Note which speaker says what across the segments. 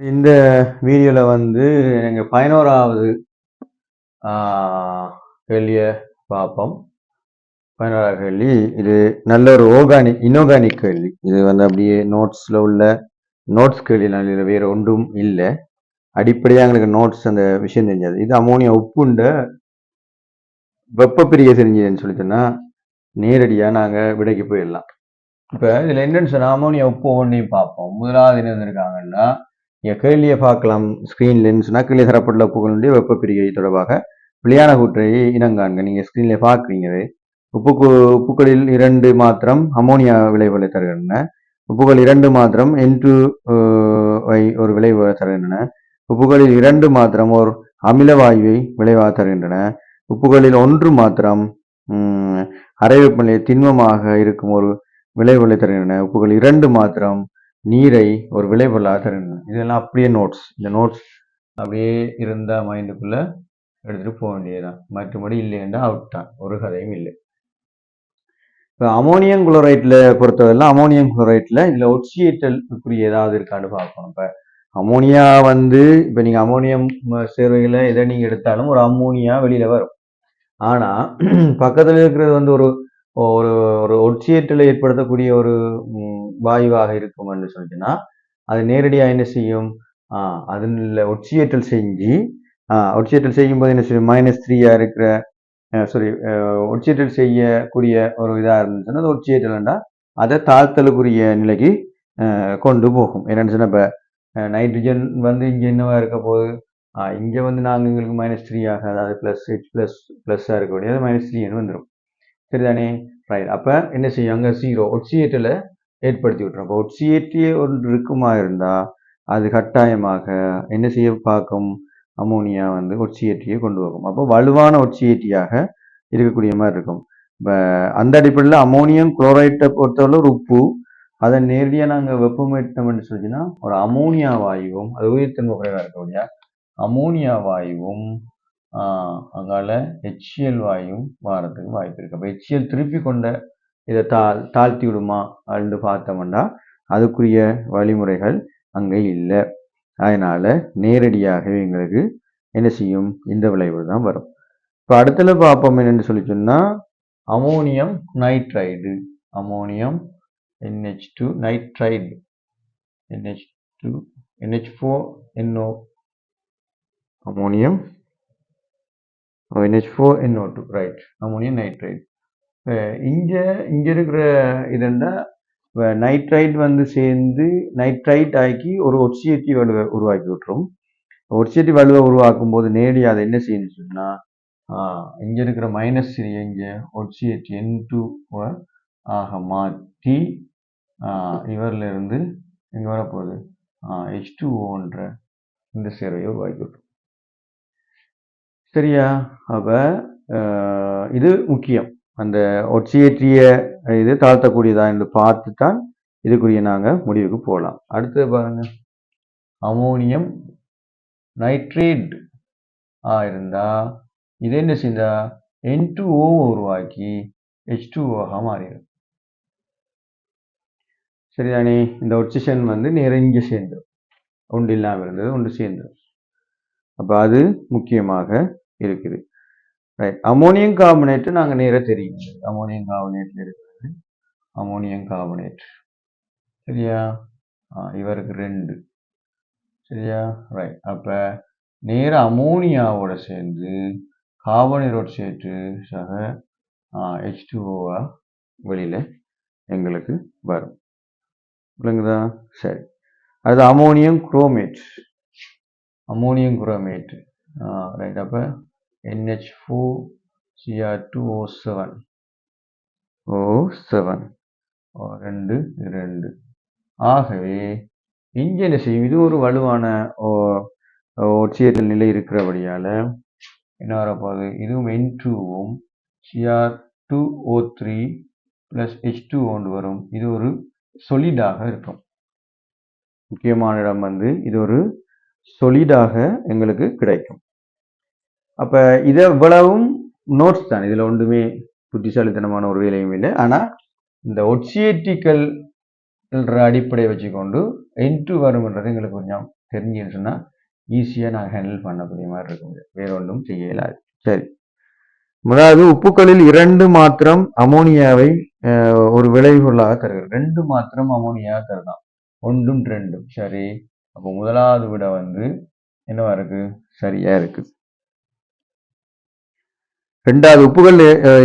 Speaker 1: இந்த வீடியோவில் வந்து எங்கள் 11வது கேள்விய பார்ப்போம். 11வது கேள்வி இது நல்ல ஒரு இன்ஆர்கானிக் கேள்வி. இது வந்து அப்படியே நோட்ஸில் உள்ள நோட்ஸ் கேள்வி நல்ல வேறு ஒன்றும் இல்லை. அடிப்படையாக எங்களுக்கு நோட்ஸ் அந்த விஷயம் தெரிஞ்சது. இது அமோனியா உப்புண்ட வெப்ப பிரிய தெரிஞ்சதுன்னு சொல்லிட்டோன்னா நேரடியாக நாங்கள் விடைக்கு போயிடலாம். இப்போ இதில் என்னன்னு சொன்னால் அமோனியா உப்பு ஒவ்வொன்றையும் பார்ப்போம். முதலாவது என்ன இருந்திருக்காங்கன்னா கேள்வியை பார்க்கலாம். ஸ்க்ரீன்ல இருந்துச்சுன்னா கீழே தரப்பட்டுள்ள உப்புகளுடைய வெப்ப பிரிகை தொடர்பாக வெளியான கூற்றை இனங்காண்க. நீங்கள் ஸ்க்ரீன்ல பார்க்குறீங்க. உப்புகளில் 2 மாத்திரம் அமோனியா விளைவுகளை தருகின்றன. உப்புகள் 2 மாத்திரம் N2 ஒரு விளைவு தருகின்றன. உப்புகளில் 2 மாத்திரம் ஒரு அமில வாயுவை விளைவாக தருகின்றன. உப்புகளில் 1 மாத்திரம் அறை வெப்பநிலை திண்மமாக இருக்கும் ஒரு விளைவுகளை தருகின்றன. உப்புகள் 2 மாத்திரம் நீரை ஒரு விளைபொருளாக தருகின்றன. இதெல்லாம் அப்படியே நோட்ஸ். இந்த நோட்ஸ் அப்படியே இருந்தால் மைண்டுக்குள்ள எடுத்துகிட்டு போக வேண்டியதுதான். மற்றபடி இல்லைன்னா அவுட் தான், ஒரு கதையும் இல்லை. இப்போ அமோனியம் குளோரைட்டில் பொறுத்தவரைலாம் அமோனியம் குளோரைட்டில் இதில் ஒட்சியேற்றலுக்குரிய ஏதாவது இருக்கான்னு பார்க்கணும். இப்போ அமோனியா வந்து இப்போ நீங்கள் அமோனியம் சேர்வைகளை எதை நீங்கள் எடுத்தாலும் ஒரு அமோனியா வெளியில் வரும். ஆனால் பக்கத்தில் இருக்கிறது வந்து ஒரு ஒரு ஒரு ஒட்சியேற்றலை ஏற்படுத்தக்கூடிய ஒரு வாயுவாக இருக்கும் என்று சொல்லிட்டுன்னா அது நேரடியாக என்ன செய்யும்? அதில் ஒட்சியேற்றல் செய்யும் போது என்ன செய்யும்? -3 இருக்கிற ஒட்சியேற்றல் செய்யக்கூடிய ஒரு இதாக இருந்துச்சுன்னா அது ஒட்சியேற்றல்னா அதை தாழ்த்தலுக்குரிய நிலைக்கு கொண்டு போகும். என்னன்னு சொன்னால் இப்போ நைட்ரஜன் வந்து இங்கே என்னவா இருக்க போகுது? இங்கே வந்து நாங்கள் எங்களுக்கு -3 ஆகாது, அது +H++ஆக இருக்கக்கூடியது -3 வந்துடும். சரிதானே? ரைட். அப்போ என்ன செய்யும்? அங்கே 0 ஒட்சியேற்றலை ஏற்படுத்தி விட்டுரும். அப்போ ஒட்சியேற்றிய ஒன்று இருக்குமா இருந்தால் அது கட்டாயமாக என்ன செய்ய பார்க்கும்? அமோனியா வந்து ஒட்சியேற்றியை கொண்டு போகும். அப்போ வலுவான ஒட்சியேற்றியாக இருக்கக்கூடிய மாதிரி இருக்கும். இப்போ அந்த அடிப்படையில் அமோனியம் குளோரைட்டை பொறுத்தவரை ஒரு உப்பு, அதை நேரடியாக நாங்கள் வெப்பமேற்றம்னு சொல்லிச்சுன்னா ஒரு அமோனியா வாயுவும், அது உயிர்த்தன்மை குறைவாக இருக்கக்கூடிய அமோனியா வாயுவும் அங்கால HCl வாயும் வாரத்துக்கு வாய்ப்பு இருக்கு. அப்போ HCl திருப்பி கொண்ட இதை தாழ்த்தி விடுமா அப்படின்னு பார்த்தோம்னா அதுக்குரிய வழிமுறைகள் அங்கே இல்லை. அதனால நேரடியாகவே எங்களுக்கு என்ன செய்யும்? இந்த விளைவு தான் வரும். இப்போ அடுத்தல பார்ப்போம் என்னன்னு சொல்லி சொன்னால் ammonium nitride, ammonium NH2 nitride, NH4NO, ammonium NH4NO2, right, ammonium nitride. இங்கே இருக்கிற இதுன்னா நைட்ரைட் வந்து சேர்ந்து நைட்ரைட் ஆக்கி ஒரு ஒட்சியேற்றி வலுவை உருவாக்கி விட்டுரும். ஒட்சியேற்றி வலுவை உருவாக்கும் போது நேரடியாக அதை என்ன செய்யணும்னு சொன்னால் இங்கே இருக்கிற -3 இங்கே ஒட்சியேற்றி N2 ஆக மாற்றி இவரில் இருந்து இங்கே வரப்போகுது H2Oன்ற இந்த சேர்வையை உருவாக்கி விட்டுரும். சரியா? அப்போ இது முக்கியம். அந்த ஒட்சியேற்றிய இது தாழ்த்தக்கூடியதா என்று பார்த்து தான் இதுக்குரிய நாங்கள் முடிவுக்கு போகலாம். அடுத்தது பாருங்க, அமோனியம் நைட்ரேட் இருந்தா இது என்ன செஞ்சா N2O உருவாக்கி H2O மாறிடும். சரிதானே? இந்த ஒட்சிஷன் வந்து நெருங்கி சேர்ந்துடும். ஒன்று இல்லாமல் இருந்தது ஒன்று சேர்ந்துடும். அப்போ அது முக்கியமாக இருக்குது. ரைட். அமோனியம் கார்பனேட் நாங்கள் நேராக தெரியும். அமோனியம் கார்பனேட்ல இருக்கிறது அமோனியம் கார்பனேட். சரியா? இவருக்கு 2. சரியா? ரைட். அப்போ நேராக அமோனியாவோட சேர்ந்து கார்பனேட்டோட சேர்த்து சக H2O வெளியில் எங்களுக்கு வரும். இல்லைங்களா? சரி. அது ammonium chromate, ammonium chromate. Right. அப்போ NH4Cr2O7, 2. ஆகவே இங்கே என்ன செய்யும்? இது ஒரு வலுவான ஒட்சியேற்றல் நிலை இருக்கிறபடியால் என்ன வரப்போகுது? இதுவும் N2வும் Cr2O3 + H2O வரும். இது ஒரு சொலிடாக இருக்கும். முக்கியமான இடம் வந்து இது ஒரு சொலிடாக எங்களுக்கு கிடைக்கும். அப்போ இதை இவ்வளவும் நோட்ஸ் தான். இதில் ஒன்றுமே புத்திசாலித்தனமான ஒரு வேலையும் இல்லை. ஆனால் இந்த ஒட்சியேற்றிக்கல் அடிப்படையை வச்சுக்கொண்டு N2 வரும்ன்றது எங்களுக்கு கொஞ்சம் தெரிஞ்சுன்னு சொன்னால் ஈஸியாக நான் ஹேண்டில் பண்ணக்கூடிய மாதிரி இருக்கும். வேற ஒன்றும் செய்ய இயலாது. சரி, முதலாவது உப்புக்களில் 2 மாத்திரம் அமோனியாவை ஒரு விளைபொருளாக தருகிறது. 2 மாத்திரம் அமோனியாவை தருதான், 1 2. சரி, அப்போ முதலாவது விட வந்து என்னவா இருக்கு? சரியா இருக்கு. ரெண்டாவது உப்புகள்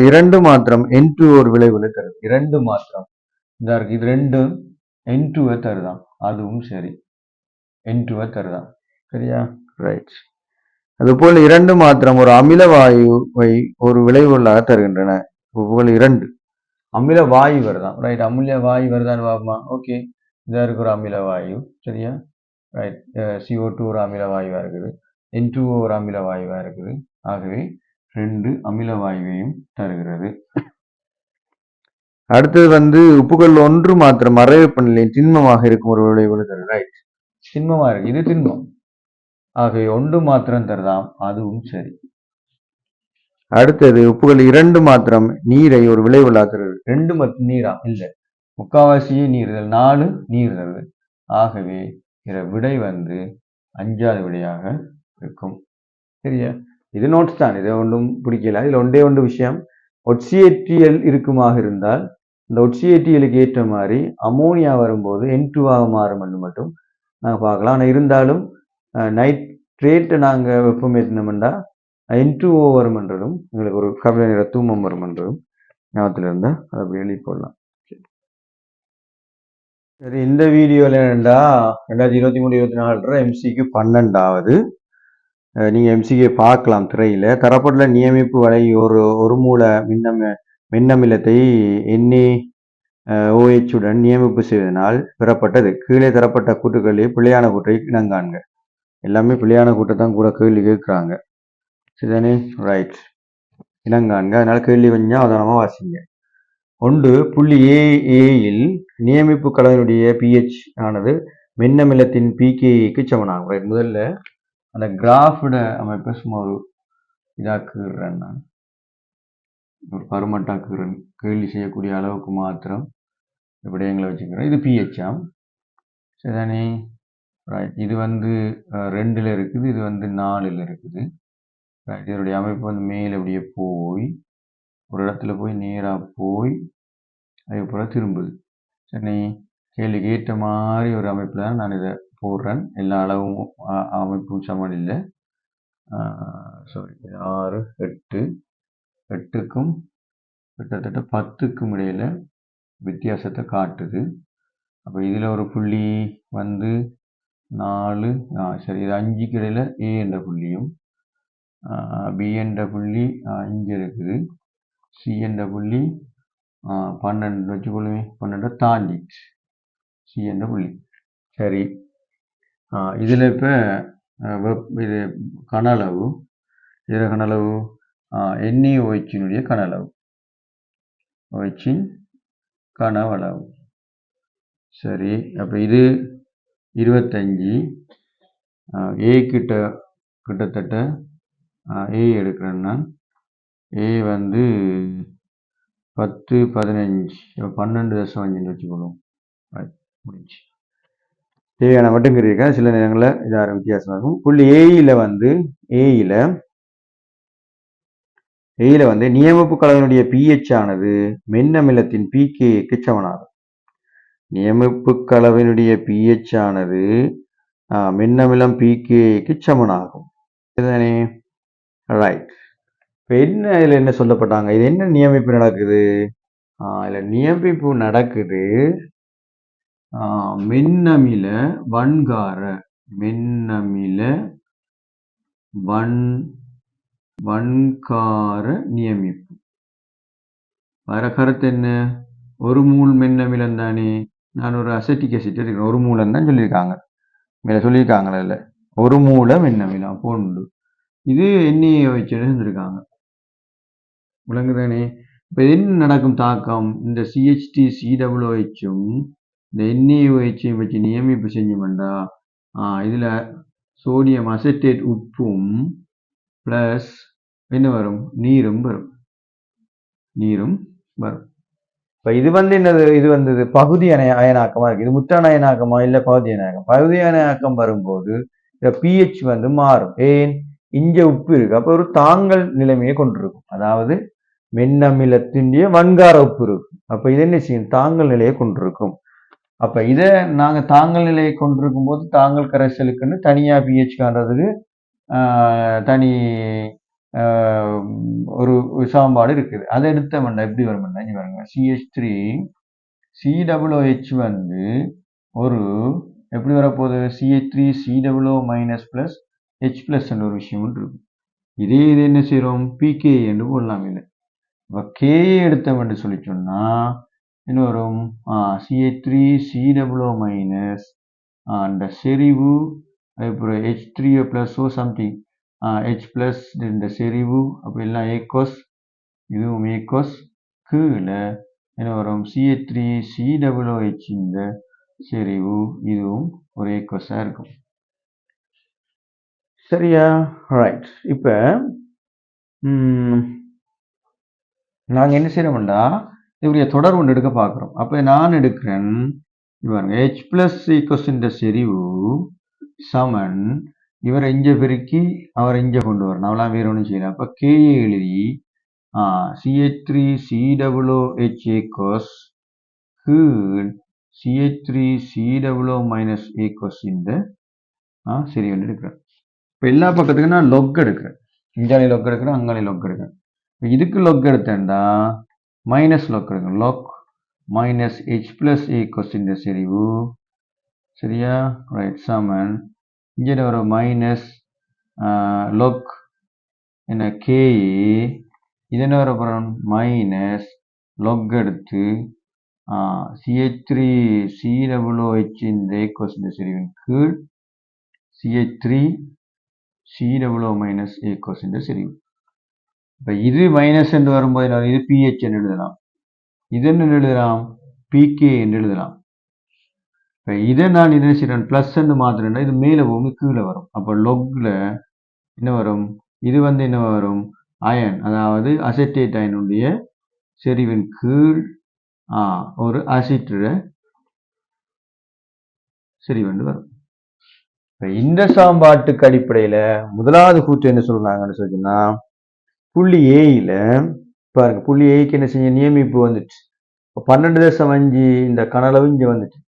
Speaker 1: 2 மாத்திரம் N2 ஒரு விளைவுகளை தருது. 2 மாத்திரம் இதா இருக்கு, இது 2 N2 தருதான், அதுவும் சரி, N2 தருதான். சரியா? ரைட். அதுபோல் 2 மாத்திரம் ஒரு அமில வாயுவை ஒரு விளைபொருளாக தருகின்றன. உப்புகள் 2 அமில வாயு வருதான். ரைட், அமில வாயு வருதான்னு பார்ப்போமா? ஓகே, இதா இருக்கு ஒரு அமில வாயு. சரியா? ரைட், CO2 ஒரு அமில வாயுவா இருக்குது, N2O ஒரு அமில வாயுவா இருக்குது. ஆகவே 2 அமில வாயுவையும் தருகிறது. அடுத்தது வந்து உப்புகள் 1 மாத்திரம் மறை வெப்பநிலையில் திண்மமாக இருக்கும் ஒரு விளைபொருளை தருகிறது. ரைட், திண்மமா இருக்கு, இது திண்மம். ஆகவே 1 மாத்திரம் தருதாம், அதுவும் சரி. அடுத்தது உப்புகள் 2 மாத்திரம் நீரை ஒரு விளைபொருளாக தருகிறது. 2 மற்றும் நீரா? இல்லை, முக்காவாசியே நீர், 4 நீர் தருது. ஆகவே இதில் விடை வந்து 5வது விடையாக இருக்கும். சரியா? இது நோட்ஸ் தான், இதை ஒன்றும் பிடிக்கல. இதில் ஒன்றே விஷயம், ஒட்சியேற்றியல் இருக்குமாக இருந்தால் இந்த ஒட்சியேற்றியலுக்கு ஏற்ற மாதிரி அமோனியா வரும்போது N2 ஆக மாறும் என்று மட்டும் நாங்கள் பார்க்கலாம். ஆனால் இருந்தாலும் நைட்ரேட்டை நாங்கள் வெப்பமேற்றினோம்னா N2O வரும்ன்றதும் எங்களுக்கு ஒரு கபில நிற தூமம் வரும்ன்றதும் ஞாபகத்தில் இருந்தால் அதை அப்படி எழுதி போடலாம். சரி, இந்த வீடியோவில் என்னென்னா 2023-24 MCQ 12வது. நீங்கள் MCQ பார்க்கலாம் திரையில். தரப்பட்டுள்ள நியமிப்பு வரை ஒரு மூல மின்னமிலத்தை NaOH உடன் நியமிப்பு செய்வதனால் பெறப்பட்டது. கீழே தரப்பட்ட கூற்றுகளில் பிழையான கூற்றை இனங்காண்க. எல்லாமே பிழையான கூற்றை தான் கூட கேள்வி கேட்குறாங்க. சரிதானே? ரைட், இனங்காண்க. அதனால கேள்வி கொஞ்சம் அவதானமாக வாசிங்க. 1. புள்ளி ஏயில் நியமிப்பு கலவையினுடைய pH ஆனது மின்னமிலத்தின் pKக்கு சமனாகும். ரைட், முதல்ல அந்த கிராஃபோட அமைப்பை சும்மா ஒரு இதாக்குறேன், நான் ஒரு பருமட்டாக்குறேன், கேள்வி செய்யக்கூடிய அளவுக்கு மாத்திரம் விடயங்களை வச்சுக்கிறேன். இது pH ஆம். சரிதானே? ரைட், இது வந்து 2ல் இருக்குது, இது வந்து 4ல் இருக்குது. ரைட், இதனுடைய அமைப்பு வந்து மேலே அப்படியே போய் ஒரு இடத்துல போய் நேராக போய் அதுக்கப்புறம் திரும்புது. சரி, கேள்விக்கு ஏற்ற மாதிரி ஒரு அமைப்பில் தான் நான் இதை போடுறேன். எல்லா அளவும் அமைப்பும் சமன் இல்லை. சாரி, 6 8 8க்கும் கிட்டத்தட்ட 10க்கும் இடையில் வித்தியாசத்தை காட்டுது. அப்போ இதில் ஒரு புள்ளி வந்து 4, சரி, இது 5க்கு இடையில் A என்ற புள்ளியும் B என்ற புள்ளி இங்கே இருக்குது, C என்ற புள்ளி 12 வச்சுக்கொள்ளுமே, 12 தாண்டிச்சு C என்ற புள்ளி. சரி, இதில் இப்போ இது கனளவு, இதில் கனளவு NaOH-னுடைய கனளவு, OH-இன் கனவளவு. சரி, அப்போ இது 25, A கிட்டத்தட்ட A எடுக்கிறேன்னா A வந்து 10 15 12.5 வச்சுக்கணும். முடிஞ்சு. தேவையான மட்டும் இருக்கேன். சில நேரங்களில் இதாக வித்தியாசம் இருக்கும். புள்ளி ஏயில் வந்து நியமிப்பு கலவையினுடைய pH ஆனது மென்னமிலத்தின் pKக்கு சமனாகும். நியமிப்பு கலவையினுடைய pH ஆனது மென்னமிலம் pKக்கு சமனாகும். இதுதானே? ரைட். இப்போ இதில் என்ன சொல்லப்பட்டாங்க? இது என்ன நியமிப்பு நடக்குது? இதில் நியமிப்பு நடக்குது மின்னமில வன்கார நியமிப்பு. வர கருத்து என்ன? ஒரு மூல் மின்னமிலம் தானே. நான் ஒரு அசட்டிக் அசிட் எடுக்கிறேன், ஒரு மூலம் தான் சொல்லியிருக்காங்க, மேலே சொல்லியிருக்காங்களே இல்லை, ஒரு மூல மின்னமிலம் போண்டு இது NaOH இருந்திருக்காங்க. விளங்குதானே? இப்போ என்ன நடக்கும் தாக்கம்? இந்த CH3 COOH-ம் இந்த NaOH-ஐயும் வச்சு நியமிப்பு செஞ்சோம்னா இதில் சோடியம் அசட்டேட் உப்பும் ப்ளஸ் என்ன வரும்? நீரும் வரும். இப்ப இது என்னது, இது பகுதி அயனாக்கமா இருக்கு. இது முற்றான அயனாக்கமா இல்ல பகுதி அயனாக்கம். பகுதி அயனாக்கம் வரும்போது இந்த pH மாறும். ஏன், இங்க உப்பு இருக்கு, அப்ப ஒரு தாங்கல் நிலைமையை கொண்டிருக்கும். அதாவது மென்னமிலத்தின் வன்கார உப்பு இருக்கும். அப்ப இது என்ன செய்யும், தாங்கல் நிலையை கொண்டிருக்கும். அப்ப இதை நாங்க தாங்கல் நிலையை கொண்டிருக்கும் போது தாங்கல் கரைசலுக்குன்னு தனியா pH காண்றதுக்கு தனி ஒரு சமன்பாடு இருக்குது. அதை எடுத்தோம்னா எப்படி வரும்னா, இங்க பாருங்க, CH3 COOH ஒரு எப்படி வரப்போகுது, CH3 COO minus plus H plus ஒரு விஷயம் இருக்கும். இதே இது என்ன செய்யறோம், PK என்று போடலாம். இல்லை இப்போ K எடுத்தோம் என்று சொல்லி சொன்னா என்ன வரும், CH3 COO மைனஸ் அந்த செறிவு, அப்புறம் H3 பிளஸ் ஓ சம்திங் H பிளஸ் இந்த செறிவு, அப்போ எல்லாம் ஏகோஸ், இதுவும் ஏகோஸ், கீழே என்ன வரும், CH3 COOH இந்த செறிவு, இதுவும் ஒரு ஏகோஸா இருக்கும். சரியா, ரைட். இப்ப நாங்க என்ன செய்யறோம்டா, இவருடைய தொடர் ஒன்று எடுக்க பார்க்குறோம். அப்ப நான் எடுக்கிறேன், இவருங்க H பிளஸ் ஈக்குவஸ் இந்த செறிவு சமன் இவரை இங்க பெருக்கி அவரை இங்க கொண்டு வரணும். அவெல்லாம் வேற ஒன்றும் செய்யலாம். அப்ப KA எழுதி CH3 COOH ஈக்குவஸ் கீழ் CH3 COO மைனஸ் ஈக்குவஸ் இந்த சரி வந்து எடுக்கிறேன். இப்போ எல்லா பக்கத்துக்கும் நான் லொக் எடுக்கிறேன். இங்காலே லொக் எடுக்கிறேன், அங்காலே லொக் எடுக்கிறேன். இதுக்கு லொக் எடுத்தேன்டா மைனஸ் லொக் எடுக்கணும். Lock minus H plus equals இந்த செறிவு, சரியா, ரைட், சமன் இங்கே ஒரு மைனஸ் லொக் என்ன KA, இதென்ன வரப்போகிறோம் மைனஸ் லொக் எடுத்து CH3 COOH இந்த ஈக்குவஸ் இந்த செறிவின் கீழ் CH3 COO மைனஸ் ஈக்குவஸ் இந்த செறிவு. இப்போ இது மைனஸ் என்று வரும்போது இது pH என்று எழுதலாம், இது என்ன எழுதலாம், PK என்று எழுதலாம். இப்போ இதை நான் என்ன செய்யறேன், பிளஸ் என்று மாத்திரேன்னா இது மேலே போகும், கீழே வரும். அப்போ லொக்ல என்ன வரும், இது என்ன வரும், அயன், அதாவது அசெட்டேட் அயனுடைய செறிவின் கீழ் ஒரு அசிட்ர செறிவண்டு வரும். இப்போ இந்த சமன்பாட்டுக்கு அடிப்படையில முதலாவது கூற்று என்ன சொல்றாங்கன்னு சொன்னா, புள்ளி ஏயில பாருங்க, புள்ளி ஏக்கு என்ன செஞ்ச நியமிப்பு வந்துட்டு 12.5 இந்த கனளவு இங்க வந்துட்டு.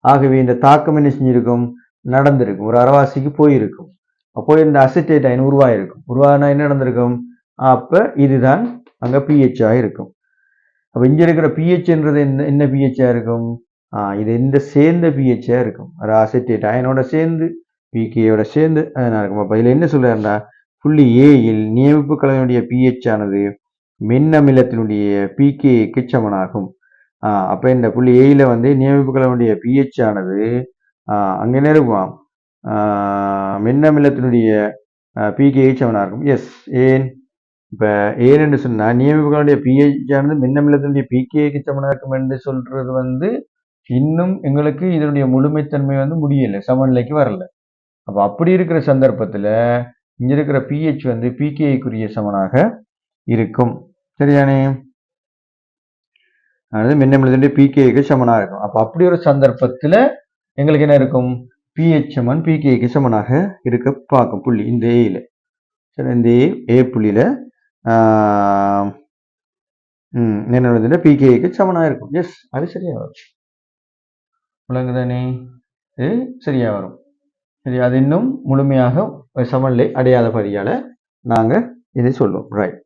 Speaker 1: ஆகவே இந்த தாக்கம் என்ன செஞ்சிருக்கும், நடந்திருக்கும், ஒரு அரைவாசிக்கு போயிருக்கும். அப்போ இந்த அசிட்டேட் அயன் உருவாயிருக்கும். உருவானா என்ன நடந்திருக்கும், அப்ப இதுதான் அங்க pH இருக்கும். அப்ப இங்க இருக்கிற pHன்றது என்ன pH இருக்கும், இது இந்த சேர்ந்த pH இருக்கும். அசிட்டேட் அயனோட சேர்ந்து PKயோட சேர்ந்து இருக்கும். அப்ப இதுல என்ன சொல்றாருன்னா, புள்ளி ஏயில் நியமிப்பு கலவையினுடைய pH ஆனது மின்னமிலத்தினுடைய PKக்கு சமனாகும். அப்ப இந்த புள்ளி ஏயில நியமிப்பு கலவையினுடைய pH ஆனது அங்க என்ன இருக்கும், மின்னமிலத்தினுடைய PKக்கு சமனாக இருக்கும். எஸ், ஏன், இப்ப ஏன் என்று சொன்னா நியமிப்புகளுடைய pH ஆனது மின்னமிலத்தினுடைய PKக்கு சமனாக இருக்கும் என்று சொல்றது இன்னும் எங்களுக்கு இதனுடைய முழுமைத்தன்மை முடியல, சமநிலைக்கு வரல. அப்ப அப்படி இருக்கிற சந்தர்ப்பத்துல இங்க இருக்கிற pH PKக்குரிய சமனாக இருக்கும். சரியானே, அதாவது மின்னமிலத்தினுடைய PKக்கு சமனாக இருக்கும். அப்ப அப்படி ஒரு சந்தர்ப்பத்துல எங்களுக்கு என்ன இருக்கும், pH சமன் PKக்கு சமனாக இருக்க பார்க்கும் புள்ளி இந்த ஏல. சரி, இந்த ஏ புள்ளியில என்ன PKக்கு சமனாக இருக்கும். எஸ், அது சரியா வரும். விளங்குதானே, சரியா வரும். சரி, அது இன்னும் முழுமையாக சமநிலை அடையாதபடியால நாங்க இதை சொல்லுவோம். ரைட்.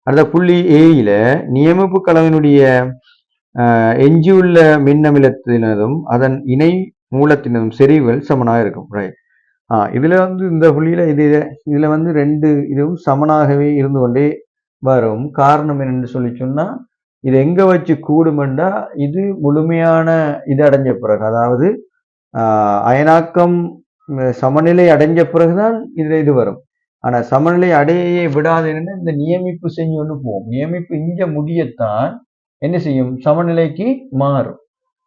Speaker 1: அடுத்த புள்ளி ஏயில நியமிப்பு கலவையினுடைய எஞ்சியுள்ள மின்னமிலத்தினதும் அதன் இணை மூலத்தினதும் செறிவுகள் சமனாக இருக்கும். ரைட். இதுல இந்த புள்ளியில இதுல ரெண்டு இதுவும் சமனாகவே இருந்து கொண்டே வரும். காரணம் என்னன்னு சொல்லி சொன்னா, இது எங்க வச்சு கூடுமெண்டா இது முழுமையான இது அடைஞ்ச பிறகு, அதாவது அயனாக்கம் சமநிலை அடைஞ்ச பிறகுதான் இதுல இது வரும். ஆனா சமநிலை அடையே விடாது என்னன்னா இந்த நியமிப்பு செஞ்சு கொண்டு போகும். நியமிப்பு இங்க முடியத்தான் என்ன செய்யும், சமநிலைக்கு மாறும்.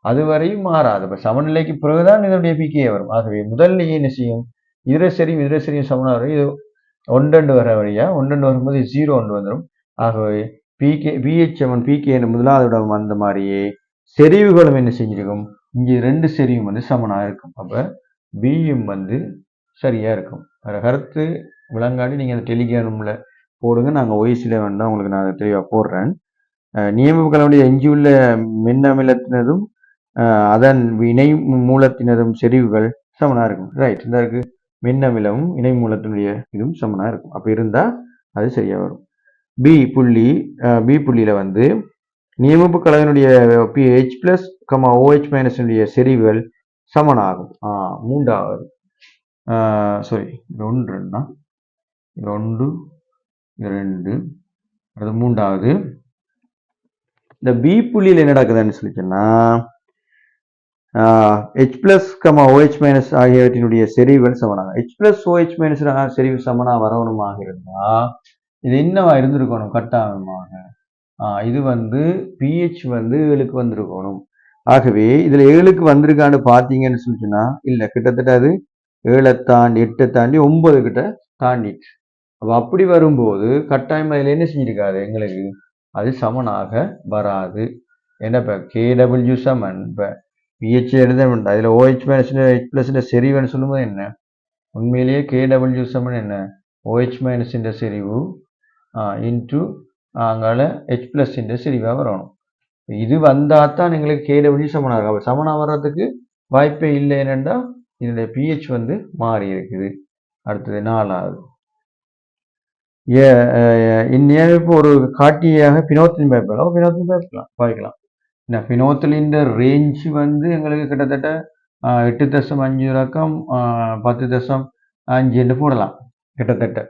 Speaker 1: அதுவரையும் மாறாது. இப்ப சமநிலைக்கு பிறகுதான் இதனுடைய பிகே வரும். ஆகவே முதல்ல என்ன செய்யும், இதர சரியும் சமனாக வரும். இது ஒன்றண்டு வர வழியா ஒன்றண்டு வரும்போது 0 ஒன்று வந்துடும். ஆகவே பிஹெச் சமன் பிகே என்ற முதலாவது இடம் வந்த மாதிரியே செறிவுகளும் என்ன செஞ்சிருக்கும், இங்கே 2 செறிவும் வந்து சமனாக இருக்கும். அப்போ பியும் வந்து சரியா இருக்கும். அதை கருத்து விளங்காட்டி நீங்கள் அந்த டெலிகிராமில் போடுங்க, நாங்கள் ஒய்சியில் வேண்டாம் உங்களுக்கு நான் அதை தெளிவாக போடுறேன். நியமங்களுடைய எஞ்சியுள்ள மின்னமிலத்தினதும் அதன் இணை மூலத்தினதும் செறிவுகள் சமனாக இருக்கும். ரைட், இந்த இருக்கு மின்னமிலமும் இணை மூலத்தினுடைய இதுவும் சமனாக இருக்கும். அப்போ இருந்தால் அது சரியாக வரும். பி புள்ளியில் வந்து நியமிப்பு கலவையினுடைய பிஹெச் பிளஸ் OH மைனஸினுடைய செறிவுகள் சமனாகும். மூன்றாவது சாரி இது ஒன்றுன்னா இது 1 இது 2 அது மூன்றாவது. இந்த பி புள்ளியில் என்ன நடக்குதுன்னு சொல்லிச்சோன்னா H பிளஸ் OH மைனஸ் ஆகியவற்றினுடைய செறிவுகள் சமனாகும். H பிளஸ் OH மைனஸ் செறிவு சமனாக வரணுமாக இருந்தால் இது என்னவா இருந்திருக்கணும் கட்டாயமாக, இது வந்து பிஹெச் வந்து 7க்கு வந்திருக்கணும். ஆகவே இதுல 7க்கு வந்திருக்கான்னு பார்த்தீங்கன்னு சொல்லிச்சுன்னா இல்லை, கிட்டத்தட்ட அது 7 தாண்டி 8 தாண்டி 9 கிட்ட தாண்டிச்சு. அப்போ அப்படி வரும்போது கட்டாயம் அதில் என்ன செஞ்சிருக்காது, எங்களுக்கு அது சமனாக வராது. என்ன இப்போ KW சமன் இப்போ பிஹெச் எழுத வேண்டாம், அதில் OH மைனஸ் H பிளஸ் செறிவுன்னு சொல்லும்போது என்ன, உண்மையிலேயே KW சமன் என்ன OH மைனஸ் செறிவு இன்ட்டு அங்கால H பிளஸ் செறிவாக வரணும். இது வந்தால் தான் எங்களுக்கு KW சமனாக இருக்கும். அப்போ சமனாக வர்றதுக்கு வாய்ப்பே இல்லை. என்னென்னா இதனுடைய பிஹெச் வந்து மாறி இருக்குது. அடுத்தது 4வது இந்நியமிப்பு ஒரு காட்டியாக பினோத்தின் பாய்க்கலாம். பினோத்திலின் ரேஞ்ச் வந்து எங்களுக்கு கிட்டத்தட்ட 8.5 ரக்கம் 10.5 என்று போடலாம். கிட்டத்தட்ட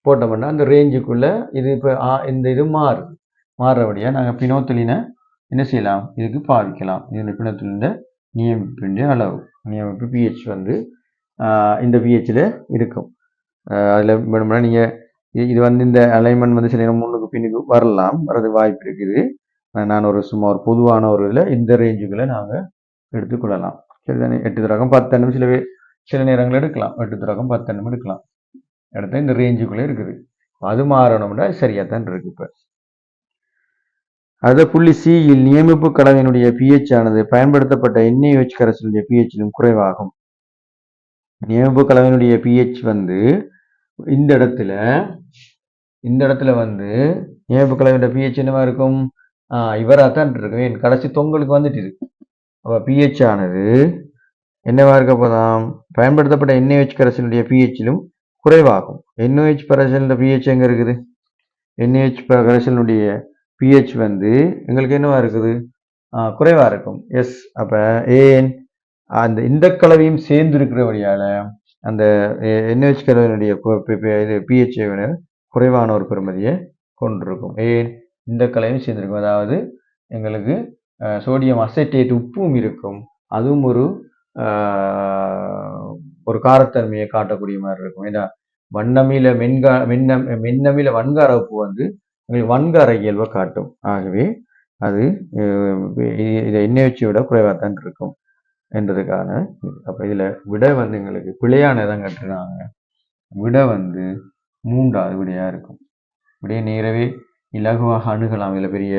Speaker 1: போட்டோம்னா அந்த ரேஞ்சுக்குள்ள இது இப்போ இந்த இது மாறுறபடியாக நாங்கள் பினோத்திலினை என்ன செய்யலாம், இதுக்கு பாவிக்கலாம். இது பினோத்திலின் நியமிப்பின் அளவு, நியமிப்பு பிஹெச் வந்து இந்த பிஹெச்சில் இருக்கும். அதில் வேணும்னா நீங்கள் இது வந்து இந்த அலைன்மெண்ட் வந்து சில நேரம் முன்னுக்கு பின்னுக்கு வரது வாய்ப்பு இருக்குது. நான் சும்மா ஒரு பொதுவான ஒரு இதில் இந்த ரேஞ்சுகளை நாங்கள் எடுத்துக்கொள்ளலாம். சரிதானே, 8 ரகம் 10 எண்ணம் சில நேரங்கள் எடுக்கலாம், 8 ரகம் 10 எண்ணம் எடுக்கலாம். எடுத்தால் இந்த ரேஞ்சுக்குள்ளே இருக்குது. அது மாறணும்னா சரியாக தான் இருக்கு. இப்போ அது புள்ளி சியில் நியமிப்பு கலவையினுடைய பிஹெச் ஆனது பயன்படுத்தப்பட்ட NaOH கரைசலுடைய பிஹெச்சிலும் குறைவாகும். நியமிப்பு கலவையினுடைய பிஹெச் வந்து இந்த இடத்துல வந்து நியமிப்பு கலவையினுடைய பிஹெச் என்னவா இருக்கும், இவராக தான் இருக்கும். என் கடைசி தொங்கலுக்கு வந்துட்டு இருக்கு. அப்போ பிஹெச் ஆனது என்னவா இருக்க போதாம், பயன்படுத்தப்பட்ட NaOH கரைசலுடைய பிஹெச்சிலும் குறைவாகும். NaOH கரைசலுடைய பிஹெச் எங்க இருக்குது, NaOH கரைசலுடைய பிஹெச் வந்து எங்களுக்கு என்னவா இருக்குது, குறைவா இருக்கும். எஸ், அப்ப ஏன் அந்த இந்த கலவையும் சேர்ந்து இருக்கிறபடியால அந்த NaOH கலவையினுடைய இது பிஹெச் குறைவான ஒரு பெறுமதியை கொண்டிருக்கும். ஏன் இந்த கலவையும் சேர்ந்திருக்கும், அதாவது எங்களுக்கு சோடியம் அசைட்டேட் உப்பும் இருக்கும், அதுவும் ஒரு காரத்தன்மையை காட்டக்கூடிய மாதிரி இருக்கும். ஏன்னா மின்னமில வன்கார உப்பு வந்து எங்களுக்கு வன்கார இயல்பை காட்டும். ஆகவே அது இதை NaOH விட குறைவாக தான் இருக்கும் என்றதுக்கான. அப்போ இதில் விட வந்து எங்களுக்கு பிழையானதான் கட்டுறாங்க. விட வந்து 3வது விடையாக இருக்கும். விடைய நேரவே இலகுவாக அணுகலாம், இதில் பெரிய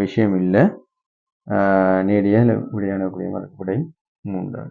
Speaker 1: விஷயம் இல்லை. நேரடியாக விடையான விடை 3வது.